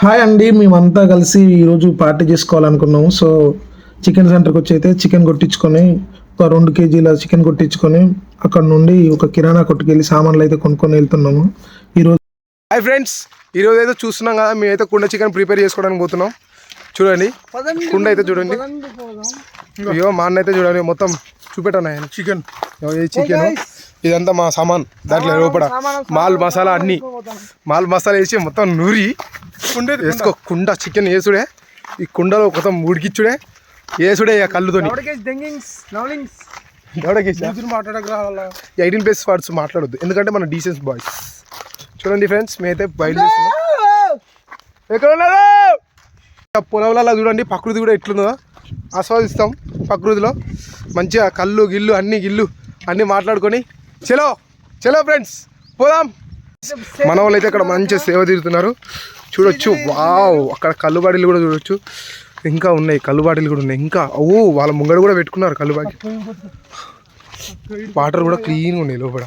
Hi అండి, మేమంతా కలిసి ఈరోజు పార్టీ చేసుకోవాలనుకున్నాము. సో చికెన్ సెంటర్కి వచ్చి అయితే చికెన్ కొట్టించుకొని ఒక 2 కేజీల చికెన్ కొట్టించుకొని అక్కడ నుండి ఒక కిరాణా కొట్టుకు వెళ్ళి సామాన్లు అయితే కొనుక్కొని వెళ్తున్నాము ఈరోజు. హాయ్ ఫ్రెండ్స్, ఈరోజు అయితే చూస్తున్నాం కదా, మేమైతే కుండ చికెన్ ప్రిపేర్ చేసుకోవడానికి పోతున్నాం. చూడండి కుండ అయితే చూడండి. అయ్యో మా అన్న అయితే చూడండి, మొత్తం చూపెట్టాను ఆయన చికెన్ ఇదంతా మా సామాన్. దాంట్లో లోపల మాల్ మసాలా అన్ని మాల్ మసాలా వేసి మొత్తం నూరి వేసుకో కుండ చికెన్ వేసుడే. ఈ కుండలో మొత్తం ఉడికిచ్చుడే వేసుడే కళ్ళుతో 18+ వర్డ్స్ మాట్లాడొద్దు, ఎందుకంటే మన డీసెన్స్ బాయ్స్. చూడండి ఫ్రెండ్స్, మేమైతే బయట ఎక్కడ ఉన్నారు పొలంలో చూడండి, ప్రకృతి కూడా ఎట్లుందో ఆస్వాదిస్తాం. ప్రకృతిలో మంచిగా కళ్ళు గిల్లు అన్నీ మాట్లాడుకొని చలో చలో ఫ్రెండ్స్ పోదాం. మన వాళ్ళు అయితే అక్కడ మంచిగా సేవ తీరుతున్నారు చూడొచ్చు. వావ్, అక్కడ కళ్ళు బాటిల్ కూడా చూడొచ్చు. ఇంకా ఉన్నాయి కళ్ళు బాటిల్ కూడా ఉన్నాయి. ఇంకా వాళ్ళ ముంగడు కూడా పెట్టుకున్నారు కళ్ళు బాటిల్. వాటర్ కూడా క్లీన్గా ఉన్నాయి లోపల.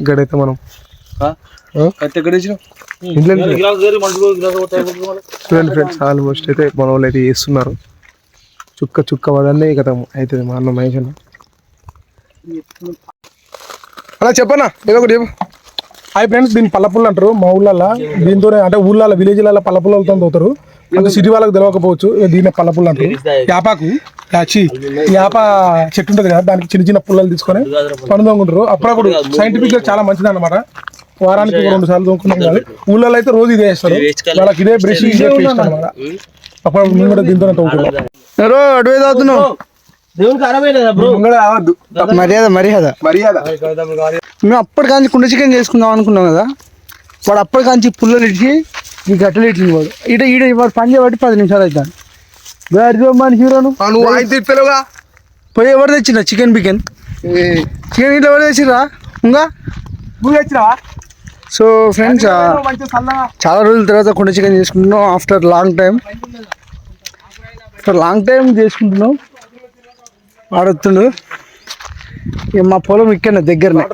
ఇక్కడైతే మనం చూడండి ఫ్రెండ్స్, ఆల్మోస్ట్ అయితే మన వాళ్ళు అయితే చేస్తున్నారు. చుక్క పదన్నే కదా అవుతుంది మా అన్న మహేష్ అన్న. అలా చెప్పన్నా ఏదో ఒకటి చెప్పు. హాయ్ ఫ్రెండ్స్, దీన్ని పల్లపుల్లు అంటారు మా ఊళ్ళల్లో. దీంతోనే అంటే ఊళ్ళల్లో విలేజ్లలో పల్లపుల్లలతో తోతారు. అంటే సిటీ వాళ్ళకి తెలియకపోవచ్చు, దీన్ని పల్లపుల్లు అంటారు. యాపాకు యాప చెట్టు ఉంటుంది కదా, దానికి చిన్న పుల్లలు తీసుకొని పనుదొంగుంటారు. అప్పుడప్పుడు సైంటిఫిక్ గా చాలా మంచిది అనమాట. వారానికి 2 సార్లు దొంగకున్నాం కాదు. ఊళ్ళలో అయితే రోజు ఇదే వేస్తారు. వాళ్ళకి ఇదే బ్రష్ ఇదే పేస్ట్ అనమాట. అప్పుడు మేము కూడా దీంతోనే తోగుతున్నాం. మర్యాద మేము అప్పటికాంచి కుండ చికెన్ చేసుకుందాం అనుకున్నాం కదా. వాడు అప్పటికాంచి పుల్లలు ఇచ్చి ఈ గట్టలు ఇచ్చింది. వాడు వాడు పని చేయబట్టి 10 నిమిషాలు అవుతాను. మనిషి పోయి ఎవరు తెచ్చిన చికెన్ చికెన్ ఇంట్లో ఎవరు తెచ్చిరా ఇంకా నువ్వు తెచ్చినావా? సో ఫ్రెండ్స్, చాలా రోజుల తర్వాత కుండ చికెన్ చేసుకుంటున్నాం. ఆఫ్టర్ లాంగ్ టైం చేసుకుంటున్నాం. ఆడొస్తుండు. ఇక మా పొలం ఇక్కడ దగ్గరనే.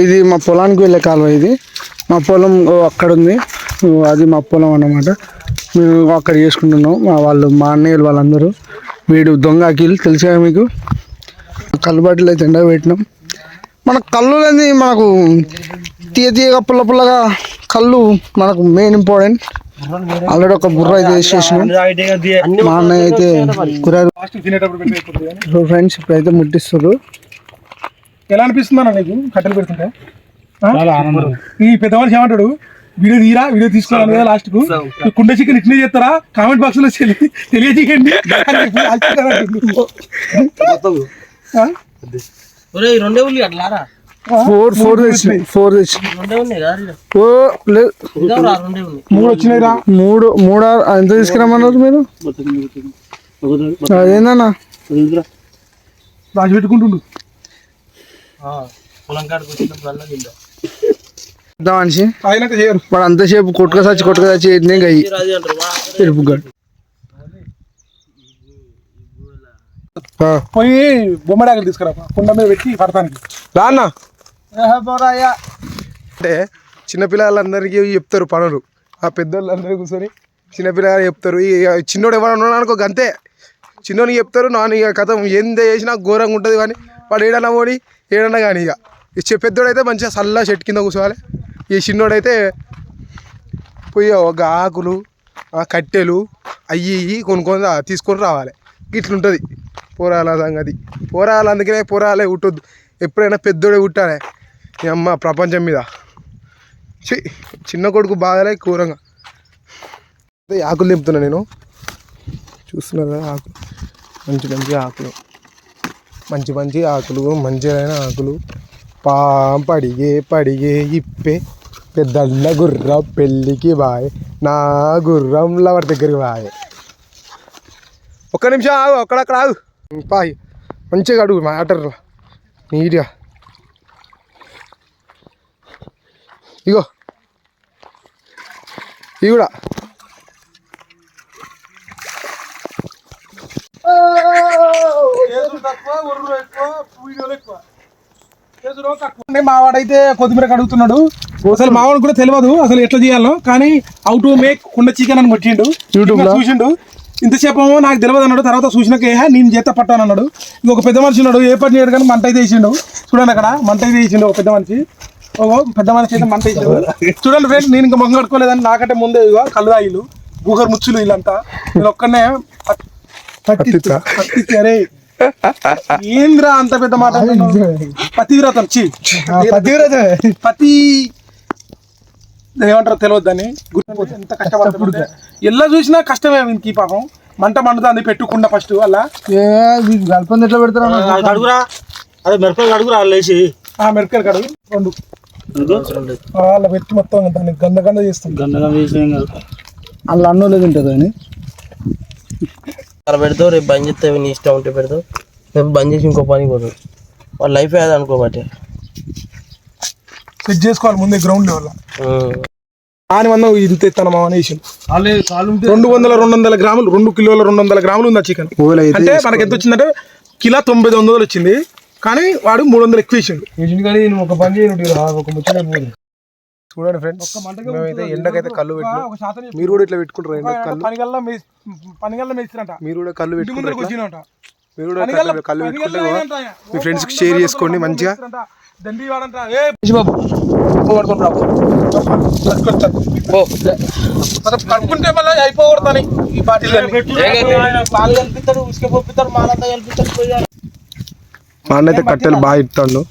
ఇది మా పొలానికి వెళ్ళే కాలువ. ఇది మా పొలం అక్కడ ఉంది. అది మా పొలం అన్నమాట. మేము అక్కడ చేసుకుంటున్నాం. మా అన్నయ్యలు వాళ్ళందరూ. వీడు దొంగ అఖిల్ తెలిసా మీకు. కళ్ళు బాటిల్ అయితే ఎండ పెట్టినాం. మన కళ్ళు అనేది మనకు తీయగా పుల్లగా కళ్ళు మనకు మెయిన్ ఇంపార్టెంట్. ఆల్రెడీ ఒక బుర్ర అయితే వేసేసినాం. మా అన్నయ్య అయితే కూరగాయలు. సో ఫ్రెండ్స్, ఇప్పుడైతే ముట్టిస్తారు. ఎలా అనిపిస్తుందన్నా నీకు కట్టెలు పెడుతుంటే? ఈ పెద్దవాళ్ళు ఏమంటాడు, వీడియో తీసుకోవాలి కదా లాస్ట్ కు కుండ చికెన్ ఇట్లే చేస్తారా? కామెంట్ బాక్స్ లో తెలియజేయండి. 4 వచ్చినాయిరా. 3 ఎంత తీసుకురామన్నారు మీరు? అదేందన్నా రాజు పెట్టుకుంటుండు మనిషి. వాడు అంతసేపు కొట్టుక సచ్చి పోయి బొమ్మడాకులు తీసుకురా, కుండ మీద పెట్టి పడతానికి రాన్నా. అంటే చిన్నపిల్లలందరికీ చెప్తారు పనులు. ఆ పెద్దోళ్ళందరూ కూర్చొని చిన్నపిల్లలు చెప్తారు. చిన్నోడు ఎవరు అనుకో అంతే, చిన్నోనికి చెప్తారు. ఇక కథ ఎంత చేసినా ఘోరంగా ఉంటుంది. కానీ వాడు ఏడన్నా పోని ఏడన్నా కానీ ఇక పెద్దోడైతే మంచిగా చల్ల చెట్టు కింద కూర్చోవాలి. ఈ చిన్నోడైతే పోయి ఒక ఆకులు కట్టెలు అయ్యి కొనుక్కొని తీసుకొని రావాలి. ఇట్లుంటుంది పోరాల సంగతి. అందుకనే పోరాలే ఉట్టొద్దు, ఎప్పుడైనా పెద్దోడే ఉట్టాలి. ఈ అమ్మ ప్రపంచం మీద చిన్న కొడుకు బాగాలే ఘోరంగా. ఆకులు తెంపుతున్నా నేను, చూస్తున్నారు కదా ఆకులు. మంచి ఆకులు, మంచి ఆకులు, మంచిగా ఆకులు. పడిగే ఇప్పే పెద్దన్న గుర్రం పెళ్ళికి బాయ్, నా గుర్రం లవర్ దగ్గరికి బాయ్. ఒక్క నిమిషం ఆగు, అక్కడక్కడ ఆగు. పాయ్ మంచిగా అడుగు వాటర్లో నీట్గా. ఇగో ఇవి కూడా మావాడైతే కొత్తిమీర కడుగుతున్నాడు. అసలు మావాడు కూడా తెలియదు అసలు ఎట్లా చేయాలో, కానీ హౌ టు మేక్ కుండ చికెన్ అని కొట్టిండు యూట్యూబ్ లో చూసిండు. ఇంతసేపు నాకు తెలియదు అన్నాడు. తర్వాత చూసినాక నేను చేత పట్టాను అన్నాడు. ఇంకొక పెద్ద మనిషి ఉన్నాడు, ఏ పని చేయడు కానీ మంట అయితే వేసిండు. చూడండి అక్కడ మంట అయితే వేసిండు ఒక పెద్ద మనిషి. పెద్ద మనిషి అయితే మంట వేసిండు. చూడండి ఫ్రెండ్స్, నేను ఇంకా మొహం కట్టుకోలేదని నాకంటే ముందే ఇగో కళ్ళు తాగిలు గూగర్ ముచ్చులు వీళ్ళంతా. నేను ఒక్కనే అరే ఏంద్రా అంత పెద్ద మాట. పతివ్రతం పతి ఏమంటారో తెలియద్దని ఎంత కష్టపడుతుంది. ఎలా చూసినా కష్టమే ఇంక పాపం. మంట మండుతుంది పెట్టుకుండా ఫస్ట్ అలా గల్పంది ఎట్లా పెడతారా అడుగురా, అదే మిరపకాయలు అడుగురా లేచి. మిరపకాయలు కడుగు రెండు అలా పెట్టి మొత్తం దాన్ని గంద గంద చేస్తుంది. గందగా వేసేం కాదు, అలా అన్నోళ్ళు తింటారు అని అలా పెడతావు. రేపు బంద్ చేస్తే నీ ఇష్టం ఉంటే పెడతావు, రేపు బంద్ చేసి ఇంకో పని పోతావు. వాళ్ళ లైఫ్ అది అనుకోబట్టే సెట్ చేసుకోవాలి ముందే గ్రౌండ్ లెవెల్. దాని వల్ల ఇంత ఎత్తాను మా అనేసి 200 గ్రాములు 2 కిలోల 200 గ్రాములు ఉంది ఆ చికెన్. అంటే మనకి ఎంత వచ్చిందంటే కిలో 900 వచ్చింది, కానీ వాడు 300 ఎక్కువ వేసిండు. ఒక పని చేయండి, ఒక ముచ్చట చూడండి ఫ్రెండ్స్, మేమైతే ఎండకైతే కళ్ళు పెట్టినాం. మీరు కూడా ఇట్లా పెట్టుకుంటారు ఎండ కళ్ళు? పనిగల్లా మేస్తారంట. మీరు కూడా కళ్ళు పెట్టుకుంటారు? మీరు కూడా కళ్ళు పెట్టుకుంటే మీ ఫ్రెండ్స్కి షేర్ చేసుకోండి మంచిగా. కట్టుకుంటే మళ్ళీ అయిపోకూడదని ఈ బాటిల్ మా అన్న అయితే కట్టెలు బాగా ఇస్తాడు.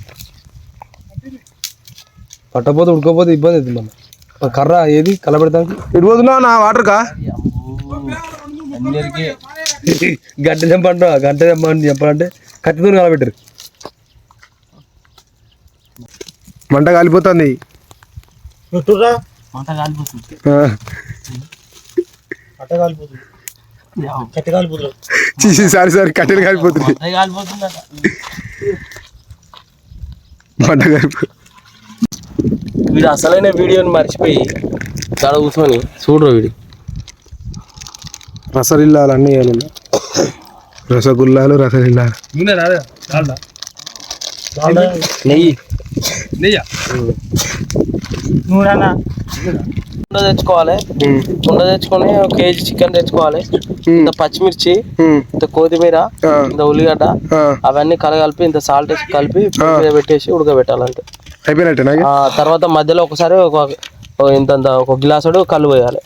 పట్టపోతే ఉడకపోతే ఇబ్బంది అవుతుంది. మన కర్ర ఏది కలబెడతానికి ఇడిపోతున్నావు నా వాటర్ కా గంట తెంపంట గంట తెంపని చెప్పాలంటే కత్తితో కలబెట్టారు. మంట కాలిపోతుంది. మంట కాలిపోతుంది, సారీ కట్టెలు కాలిపోతుంది. మంట కాలిపోతుంది. వీడు అసలైన వీడియోని మర్చిపోయి ఇక్కడ కూర్చొని చూడరు. వీడి రసగుల్లాలు అన్నీ వేయాలి. రసగుల్లాలు రసగుల్లాలు నెయ్యి కుండ తెచ్చుకోవాలి. కుండ తెచ్చుకొని 1 కేజీ చికెన్ తెచ్చుకోవాలి. ఇంత పచ్చిమిర్చి, ఇంత కొత్తిమీర, ఇంత ఉల్లిగడ్డ అవన్నీ కలగలిపి ఇంత సాల్ట్ వేసి కలిపి మీద పెట్టేసి ఉడకబెట్టాలంటే అయిపోయినట్టేనా? తర్వాత మధ్యలో ఒకసారి ఇంత ఒక గ్లాసుడు కళ్ళు పోయాలి.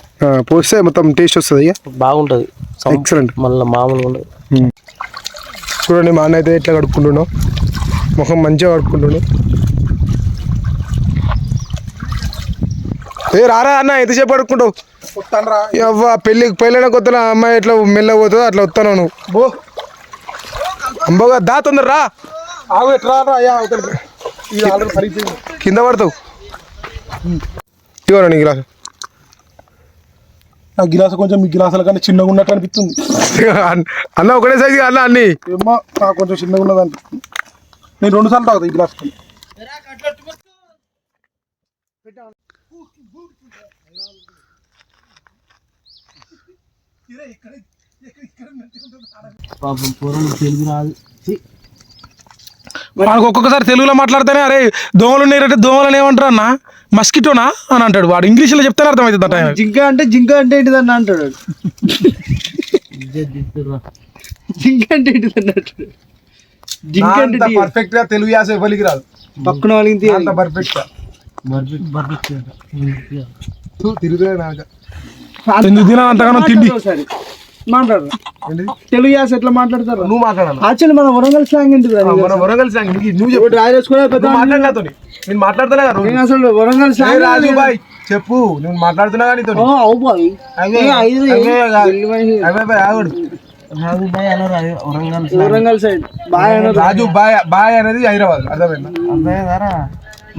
పోస్తే మొత్తం టేస్ట్ వస్తుంది. బాగుంటుంది, ఎక్సలెంట్. మళ్ళీ మామూలుగా ఉండదు. చూడండి మా అన్న అయితే ఎట్లా కడుక్కుంటున్నావు, ముఖం మంచిగా కడుక్కుంటుండు. రారా అన్న, ఎంతసేపు కడుక్కుంటావు? అవ్వా పెళ్ళైన కొత్తలో అమ్మాయి ఎట్లా మెల్ల పోతుందో అట్లా వస్తాను నువ్వు. అంబోగా దా తొందర రా, కింద పడతావు. ఇవ్వరా నీ గ్లాసు? నా గిలాస కొంచెం మీ గిలాసాల కన్నా చిన్నగా ఉన్నట్టు అనిపిస్తుంది. అన్న ఒకటే సైజు అన్న అన్ని ఏమో నాకు కొంచెం చిన్నగా ఉన్నది అనిపిస్తుంది. నేను 2 సార్లు తాగుతా ఈ గ్లాస్. మనకు ఒక్కొక్కసారి తెలుగులో మాట్లాడితేనే అరే దోమలు ఉన్నాయంటే దోమలని ఏమంటారు అన్న, మస్కిటోనా అని అంటాడు వాడు. ఇంగ్లీష్లో చెప్తేనే అర్థమవుతుంది అంట. జింక అంటే ఏంటిదన్న అంటాడు. జింక అంటే ఏంటిదన్న అంటాడు. జింక అంటే పర్ఫెక్ట్ గా తెలుగు యాస ఇవ్వలికి రాదు. పక్కన వాళ్ళకి పర్ఫెక్ట్ అంతగానో తిండి మాట్లాడు. తెలుగు యాస ఎట్లా మాట్లాడతారు? నువ్వు మాట్లాడాలి. యాక్చువల్లీ మన వరంగల్ స్లాంగ్ ఏంటిది? మన వరంగల్ సాంగ్ నువ్వు చెప్పు. మాట్లాడలేతో నేను మాట్లాడుతున్నా కదా. నేను అసలు వరంగల్ స్లాంగ్ రాజు బాయ్ చెప్పు, నేను మాట్లాడుతున్నా కానీ వరంగల్ సైడ్ బాయ్ రాజు బాయ్ అనేది హైదరాబాద్. అర్థమైందా?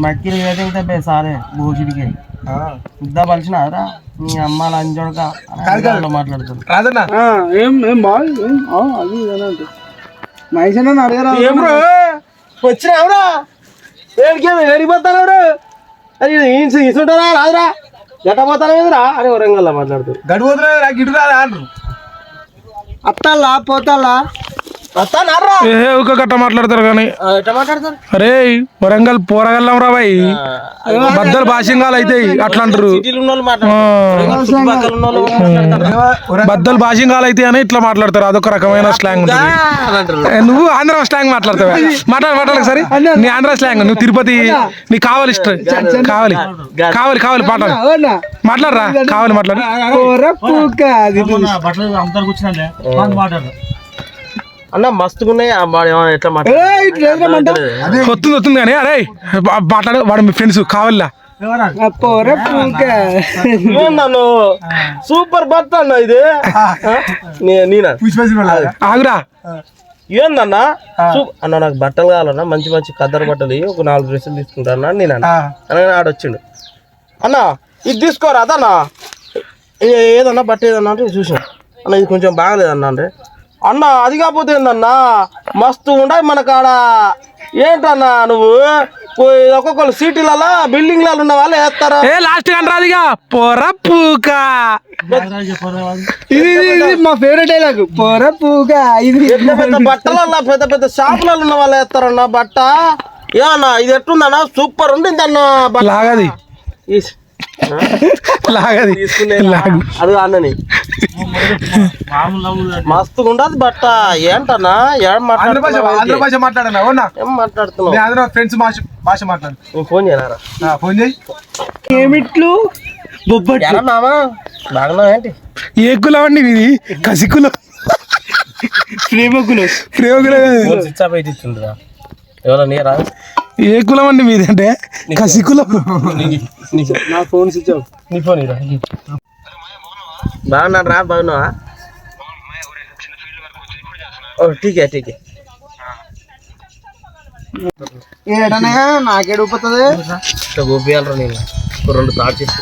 మక్కిలు ఏదైతే సారే భోజుడికి ఇద్దా పలిచినారా మీ అమ్మ లంచోడక మాట్లాడుతుంది రాదన్నా. ఏం బాయ్ అది మహేష్ అన్న అడగరా వచ్చినావురా ఏడిపోతాను ఇస్తుంటారా రాదురా ఎట్టపోతాను ఏదిరా అని వరంగల్లా మాట్లాడుతుంది. గడిపోతున్నా గిడు రాదా అంటారు. అత్తాలా పోతాలా వస్తానారా ఏ ఒక గట్ట మాట్లాడతారు కానీ ఎట్లా మాట్లాడతారు అరే వరంగల్ పోరగల్లం రా బాయ్ బద్దలు భాషంగాలు అవుతాయి అట్లా అంటారు సిటీలో ఉన్న వాళ్ళు మాట్లాడతారు చుట్టుపక్కల ఉన్న వాళ్ళు మాట్లాడతారు బద్దలు భాషంగాలు అయితే అని ఇట్లా మాట్లాడతారు అదొక రకమైన స్లాంగ్ ఉంటుంది అని అంటారు నువ్వు ఆంధ్ర స్లాంగ్ మాట్లాడతావా మాట్లాడక సరే నీ ఆంధ్ర స్లాంగ్ నువ్వు తిరుపతి నీకు కావాలి ఇష్టం కావాలి కావాలి కావాలి మాట్లాడరా కావాలి మాట్లాడు బట్టలు అంతా కూర్చున్నా మాట్లాడు అన్న మస్తుగున్నాయి ఎట్లా మాట్లాడు వస్తుంది కానీ అరే మాట్లాడు వాడు మీ ఫ్రెండ్స్ కావాలా నన్ను సూపర్ బట్ట అన్న ఇది నేనా ఆగురా ఏందన్నా అన్న నాకు బట్టలు కావాలన్నా మంచి మంచి కద్దరు బట్టలు ఒక 4 డ్రెస్సులు తీసుకుంటాను నేను అనగానే ఆడొచ్చిండు అన్న ఇది తీసుకోరా అదన్నా ఏదన్నా బట్ట ఏదన్నా అంటే చూసాను అన్న ఇది కొంచెం బాగలేదన్నా అంటే అన్న అది కాకపోతే ఏందన్నా మస్తు ఉండాయి మన కాడ ఏంటన్నా నువ్వు ఒక్కొక్కరు సిటీలలో బిల్డింగ్లలో ఉన్న వాళ్ళు వేస్తారా ఏ లాస్ట్ కంటాదిగా పొర పూక ఇది మా ఫేవరెట్ డైలాగ్ పొర పూక ఇది పెద్ద పెద్ద బట్టలలో పెద్ద పెద్ద షాపులలో ఉన్న వాళ్ళు వేస్తారన్న బట్ట ఏమన్నా ఇది ఎట్లుందన్నా సూపర్ ఉంటుంది అన్న బట్ట లాగది లాగది లాగు అది అన్నని మస్తుగా ఉండదు బట్ట ఏంటన్నా ఏం మాట్లాడుతున్నావు ఆంధ్ర ఫ్రెండ్స్ భాష మాట్లాడు నేను ఫోన్ చేయనారా ఫోన్ చేయి ఏమిట్లు బొబ్బట్లు మామా బాగున్నావు ఏంటి ఏ కులం అండి ఇది కసికులం ప్రేమకులు ప్రేమకులం స్విచ్ ఆఫ్ అయితే ఇచ్చిండ్రా ఎవరో నీరా ఏ కులం అండి మీది అంటే కసికులం నా ఫోన్ స్విచ్ ఆఫ్ నీ ఫోన్ ఇరా బాగున్నాడు రా బాగున్నావా ఓ ఠీకే ఠీకే ఏడనే నాకేడిపోతుంది ఇట్లా గోపియాలరా నేను 2 తాడ్చేసి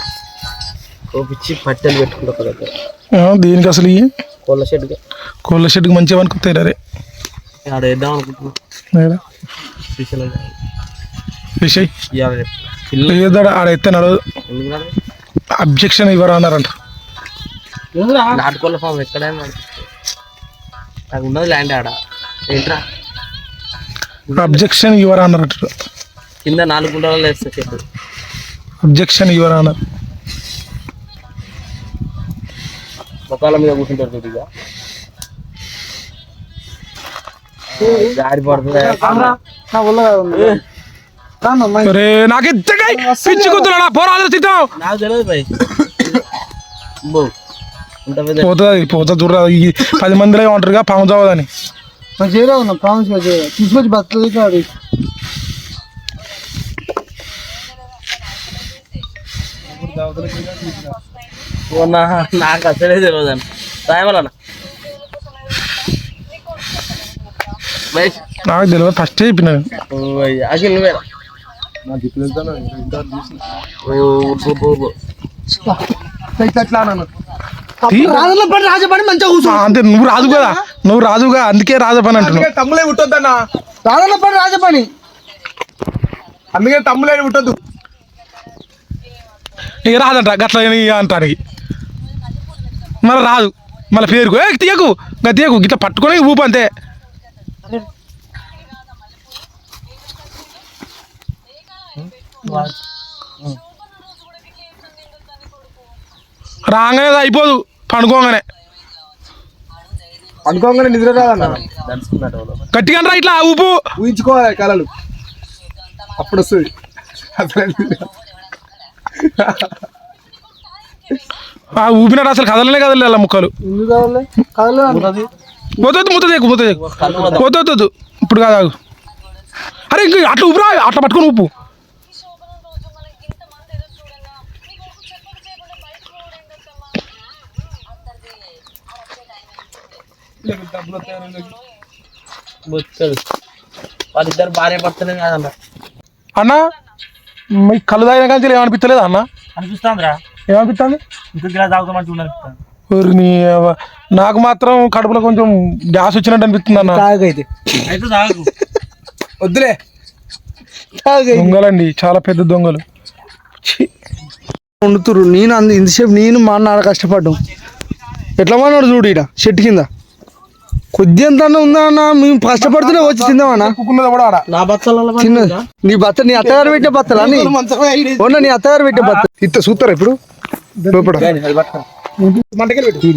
కోపిచ్చి పట్టెలు పెట్టుకుంటా ఒక దగ్గర దీనికి అసలు కోళ్ళ షెడ్గా కోళ్ళ షెడ్కి మంచిగా అనుకుంటారు అరే ఆడ వేద్దాం అనుకుంటున్నా విషయ్ పిల్లలు ఏదాడు ఆడ ఎత్తే నడదు అబ్జెక్షన్ ఇవ్వరా అన్నారంట నాటుకోళ్ళ ఫామ్ ఎక్కడైనా నాకు ఉన్నది ల్యాండ్ ఆడ ఏంట్రా అబ్జెక్షన్ ఇవ్వరా అన్నారంట కింద 4 గుంటలు వేస్తా చెప్పు అబ్జెక్షన్ ఇవ్వరా అన్నారు మొక్కల మీద కూర్చుంటారు కొద్దిగా జారి పడుతుంది నా వల్ల అరే నాకు ఎత్తకాయ పిచ్చి కుదురా పోరాదు చిత్తం నాకు తెలియదు పై పోతుంది పోతుంది చూడరా ఈ 10 మందిలో ఏమంటారుగా పాము చావదని చేయరా ఉన్నా ప్రామిస్ తీసుకొచ్చి బట్టలు కాదు నాకు అసలే తెలియదు అని రాయవాలన్నా నాకు తెలియదు ఫస్ట్ చెప్పినాను అఖిల్ నువ్వేరా రాజపడి మంచిగా కూర్చో అంతే నువ్వు రాజుగా అందుకే రాజపని అంటున్నావు తమ్ములే పుట్టొద్దన్నా రాజన్న పని రాజపని అందుకే తమ్ములే పుట్టొద్దు ఇక రాదంట గట్ల అంటానికి మళ్ళీ రాదు మళ్ళీ పేరుకు తీయకు తీయకు గిట్లా పట్టుకొని ఊపు అంతే రాగానే అయిపోదు పండుకోగానే అనుకోగానే నిద్ర రాదన్న గట్టిగా రా ఇట్లా ఊపు ఊహించుకోవాలి కళలు అప్పుడు వస్తుంది ఆ ఊపినాడు అసలు కదలనే కదలే అలా ముక్కలు పోతొద్దు ఇప్పుడు కాదు అరే ఇంక అట్లా ఊపిరా అట్లా పట్టుకొని ఊపు వాళ్ళిద్దరు భార్య భర్తలే కాదన్న అన్న మీ కళ్ళు తాగిన కానీ ఏమనిపించలేదా అన్న అనిపిస్తుందిరా ఏమనిపిస్తుంది ఇంకో గిలాస్ తాగుతామంటే అనిపిస్తుంది నాకు మాత్రం కడుపులో కొంచెం గ్యాస్ వచ్చినట్టు అనిపిస్తుంది అన్న తాగైతే అయితే తాగు వద్దులే దొంగలండి చాలా పెద్ద దొంగలు వండుతురు నేను ఇంతసేపు నేను మా నాన్న కష్టపడ్డాం ఎట్లా మన్నాడు చూడు ఈడ చెట్టు కింద కొద్ది ఎంత ఉందా అన్న మేము కష్టపడుతూనే వచ్చి తిందామన్నా కుక్కున్నది కూడా ఆడ నా బత్తల చిన్నది నీ బత్త నీ అత్తగారు పెట్టే బత్తలా నీ ఓనా నీ అత్తగారు పెట్టే బత్త ఇంత చూస్తారా ఇప్పుడు లోపల మంటకెళ్ళి పెట్టు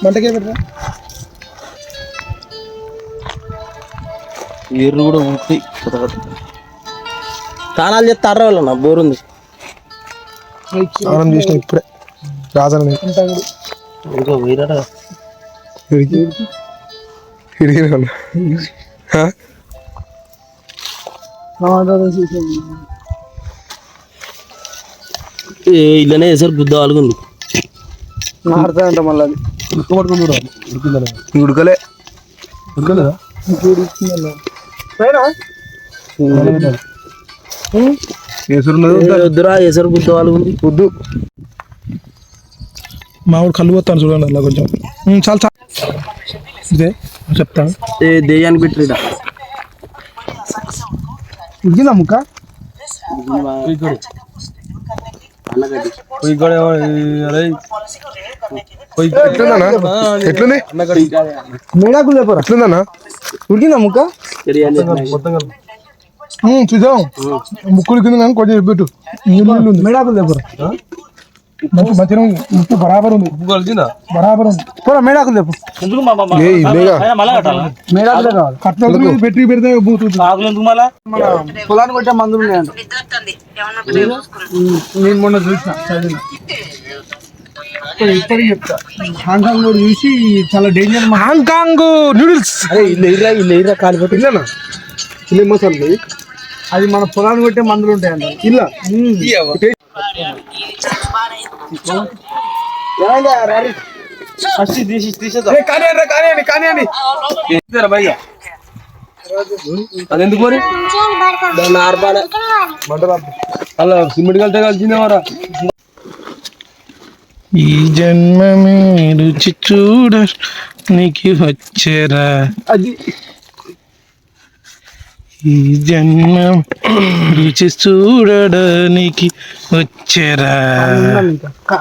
మంటకెళ్ళి పెట్టరా ఎర్రు కూడా ఉంటాయి తానాలు చేస్తారా వాళ్ళ నా బోరుంది స్నానం చేసిన ఇప్పుడే రాజాను ఇంకా పోయినట ఇలానే వేసారు బుద్ధ వాళ్ళకుంది మారుతాయంట మళ్ళీ ఉడకలే ఉడకలేదా వద్దురా వేసారు బుద్ధ వాళ్ళకుంది వద్దు మా ఊరు కళ్ళు పోతాను చూడండి అలా కొంచెం చాలు చాలు ఇదే చెప్తాను దెయ్యానికి పెట్టిరా ఉడికిందా ముక్క ఎట్లుందన్నా ఎట్లుంది మేడాకులు లేపరా ఎట్లుందన్నా ఉడికిందా ముక్క చూసాం ముక్కులు కింద కానీ కొంచెం పెట్టు నీళ్ళు ఉంది మేడాకులు లేపరా మంచి మంచిగా ఉంది ముక్కు బరాబర్ ఉంది బరాబర్ ఉంది పోరా మేడాకులు లేపు ఎందుకు ఏయ్ ఇదేగా మళ్ళా కట్టాలా మేడాకులే కావాలి కట్ల పెట్టి పెడితే బూతుంది ఆకులు ఎందుకు మళ్ళా మన పొలాన్ని కొట్టే మందులు ఉన్నాయంట నేను మొన్న చూసిన చదివిన ఇప్పటికి చెప్తా హాంకాంగ్ కూడా చూసి చాలా డేంజర్ హాంకాంగ్ నూడిల్స్ ఇల్లు కాలిపోతే ఇల్లనా ఇల్లు మసాలా అది మన పొలాన్ని కొట్టే మందులు ఉంటాయంట ఇల్లా ఫస్ట్ తీసేద్దాం కానీ అది ఎందుకు మరి నార్మల్ అలా సిమెంట్ కలితే కలిసిందే మరా ఈ జన్మమే రుచి చూడ నీకు వచ్చేరా అది ఈ జన్మ రుచి చూడడానికి వచ్చేరా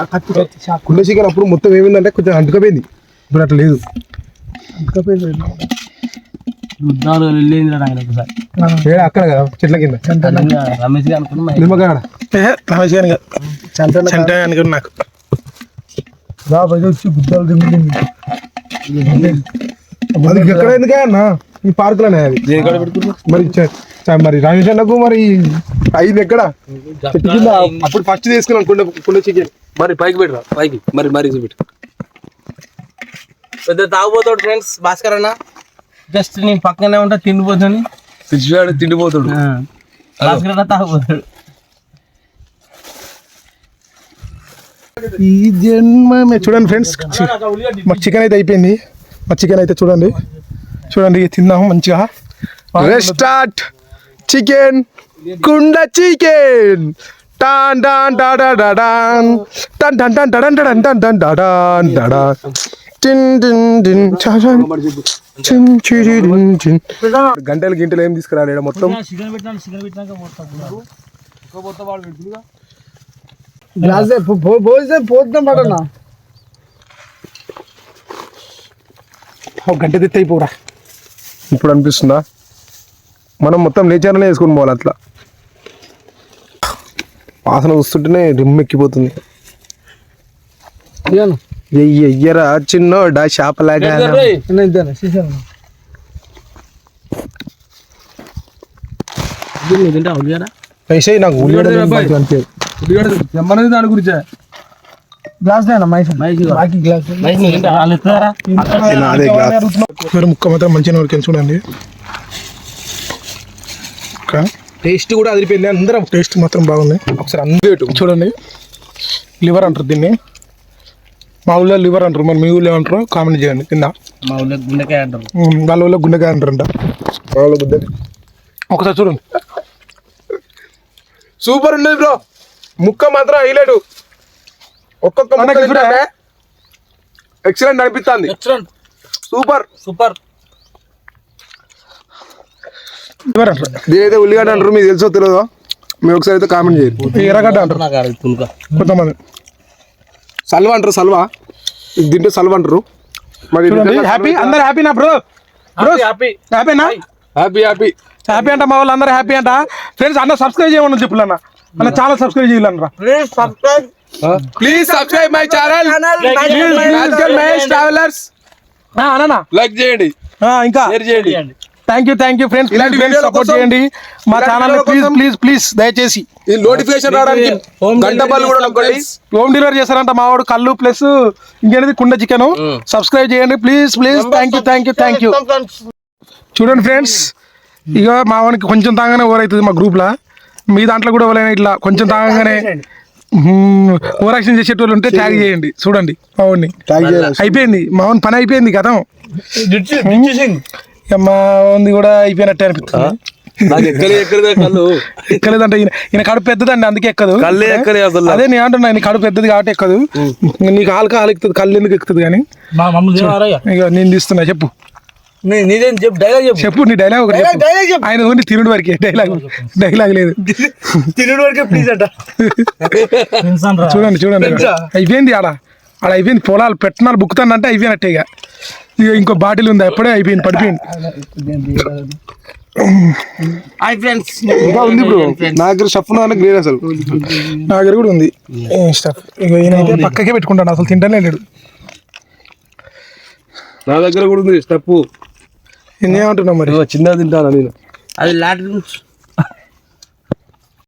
కత్తి కత్తి షాప్ కుండ చికెన్ అప్పుడు మొత్తం ఏమైందంటే కొంచెం అంటుకపోయింది ఇప్పుడు అట్లా లేదు యుద్ధాలు వెళ్ళింది ఆయన ఒకసారి ఏడ అక్కడ కదా చెట్ల కింద రమేష్ గారు అనుకున్నా నిమ్మకాడ రమేష్ గాని చంటే అనుకున్నా నాకు రా బయట వచ్చి గుద్దాలు తిమ్మింది అది ఎక్కడ ఎందుకే అన్న ఈ పార్కులోనే అది మరి మరి రమేష్ అన్నకు మరి అయింది ఎక్కడ చెట్టు కింద అప్పుడు ఫస్ట్ తీసుకున్నాం కుండ చికెన్ మరి పైకి పెట్టరా పైకి మరి చూపెట్టు పెద్ద తాగుపోతాడు ఫ్రెండ్స్ భాస్కర్ అన్న జస్ట్ నేను పక్కనే ఉంటా తిండిపోతాను తిండిపోతాడు భాస్కర్ అన్న తాగుపోతాడు ఈ జన్మమే చూడండి ఫ్రెండ్స్ మా చికెన్ అయితే అయిపోయింది మా చికెన్ అయితే చూడండి ఇక తిందాము మంచిగా రెస్టార్ట్ చికెన్ కుండ చికెన్ టాన్ టాన్ టాడా డాడాన్ టన్ టన్ టన్ టడన్ టడన్ టన్ టన్ డాడాన్ డాడాన్ టిన్ టిన్ టిన్ చాచన్ చిన్ చిరి డిన్ చిన్ గంటలు ఏం తీసుకురాలేడ మొత్తం చికెన్ పెట్టినాక గ్లాస్ పోతే పోతాం పడనా ఒక గంట తెత్త అయిపోరా ఇప్పుడు అనిపిస్తుందా మనం మొత్తం నేచర్లోనే వేసుకుని పోవాలి అట్లా వాసన చూస్తుంటేనే రిమ్మెక్కిపోతుంది ఎయ్యరా చిన్నోడా చేపలాగా వేసేయి నాకు ఉల్లిగడ్డ దాని గురించే గ్లాస్ బాకీ గ్లాస్ అదే గ్లాస్ వేరే ముక్క మాత్రం మంచిగా ఉడికాను చూడండి టేస్ట్ కూడా అదిరిపోయింది అందరం టేస్ట్ మాత్రం బాగుంది ఒకసారి అందరూ చూడండి లివర్ అంటారు దీన్ని మా ఊళ్ళో లివర్ అంటారు మరి మీ ఊళ్ళో ఏమంటారు కామెంట్ చేయండి కింద మా ఊళ్ళో గుండెకాయ అంటారు వాళ్ళ ఊళ్ళో గుండెకాయ అంటారంట ఒకసారి చూడండి సూపర్ ఉండేది బ్రో ముక్క మాత్రం హైలైట్ ఒక్కొక్క ముక్క ఎక్సలెంట్ అనిపిస్తుంది సూపర్ లివర్ అంటారు ఇదేదో ఉల్లిగడ్డ అంటారు మీకు తెలుసో తెలియదో మీరు ఒకసారి అయితే కామెంట్ చేయండి ఎర్రగడ్డ అంటారు కొంతమంది సల్వా అంటారు సల్వా ఇది తింటే సల్వా అంటారు మరి చూడండి హ్యాపీ అందరు హ్యాపీనా బ్రో హ్యాపీ హ్యాపీనా హ్యాపీ హ్యాపీ అంట మా వాళ్ళు అందరూ హ్యాపీ అంట ఫ్రెండ్స్ అన్న సబ్స్క్రైబ్ చేయమని చెప్పులన్న అన్న చాలా సబ్స్క్రైబ్ చేయాలన్నరా please subscribe my channel Mahesh travellers అన్న లైక్ చేయండి ఇంకా షేర్ చేయండి థ్యాంక్ యూ ఫ్రెండ్స్ ఇలాంటి వీడియోస్ సపోర్ట్ చేయండి మా ఛానల్ ప్లీజ్ దయచేసి ఈ నోటిఫికేషన్ రావడానికి గంట బల్లు కూడా నొక్కండి. హోమ్ డెలివరీ చేస్తారంట మా వాడు కళ్ళు ప్లస్ ఇంకేంటిది కుండ చికెన్ సబ్స్క్రైబ్ చేయండి ప్లీజ్ థ్యాంక్ యూ చూడండి ఫ్రెండ్స్ ఇక మా వానికి కొంచెం తాగానే ఓవర్ అవుతుంది మా గ్రూప్లో మీ దాంట్లో కూడా ఎవరైనా ఇట్లా కొంచెం తాగానే ఓవర్ యాక్షన్ చేసేటోళ్ళు ఉంటే ట్యాగ్ చేయండి చూడండి మా వాడిని అయిపోయింది మా వాడిని పని అయిపోయింది గతం ఇక మా వాడిని కూడా అయిపోయినట్టే అనిపిస్తుంది ఎక్కలేదంటే ఈయన కడుపు పెద్దదండి అందుకే ఎక్కదు అదే నేను అంటున్నా నీ కడుపు పెద్దది కాబట్టి ఎక్కదు నీకు కాలు ఎక్కుతుంది కళ్ళు ఎందుకు ఎక్కుతుంది కానీ మా మమ్మల్ని తినవారయ్యా ఇక నేను తీస్తున్నా చెప్పు నీదేం చెప్పు డైలాగ్ చెప్పు నీ డైలాగ్ ఒకటి చెప్పు. ఆయన ఓన్లీ తినుడు వరకే డైలాగ్ లేదు తిరుడు వరకే ప్లీజ్ అంట చూడండి అయిపోయింది ఆడ అయిపోయింది పొలాలు పెట్టినాలు బుక్కుతానంటే అయిపోయినట్టే ఇక ఇంకో బాటిల్ ఉంది అప్పుడే అయిపోయింది పడిపోయింది ఇంకా ఉంది బ్రో నా దగ్గర స్టఫ్ గ్రేట్ అసలు నా దగ్గర కూడా ఉంది స్టఫ్ ఇక ఈయనైతే పక్కకే పెట్టుకుంటాడు అసలు తింటానే లేడు నా దగ్గర కూడా ఉంది స్టఫ్ ఏమంటున్నావు మరి చిన్నగా తింటాను నేను అది లాటరీ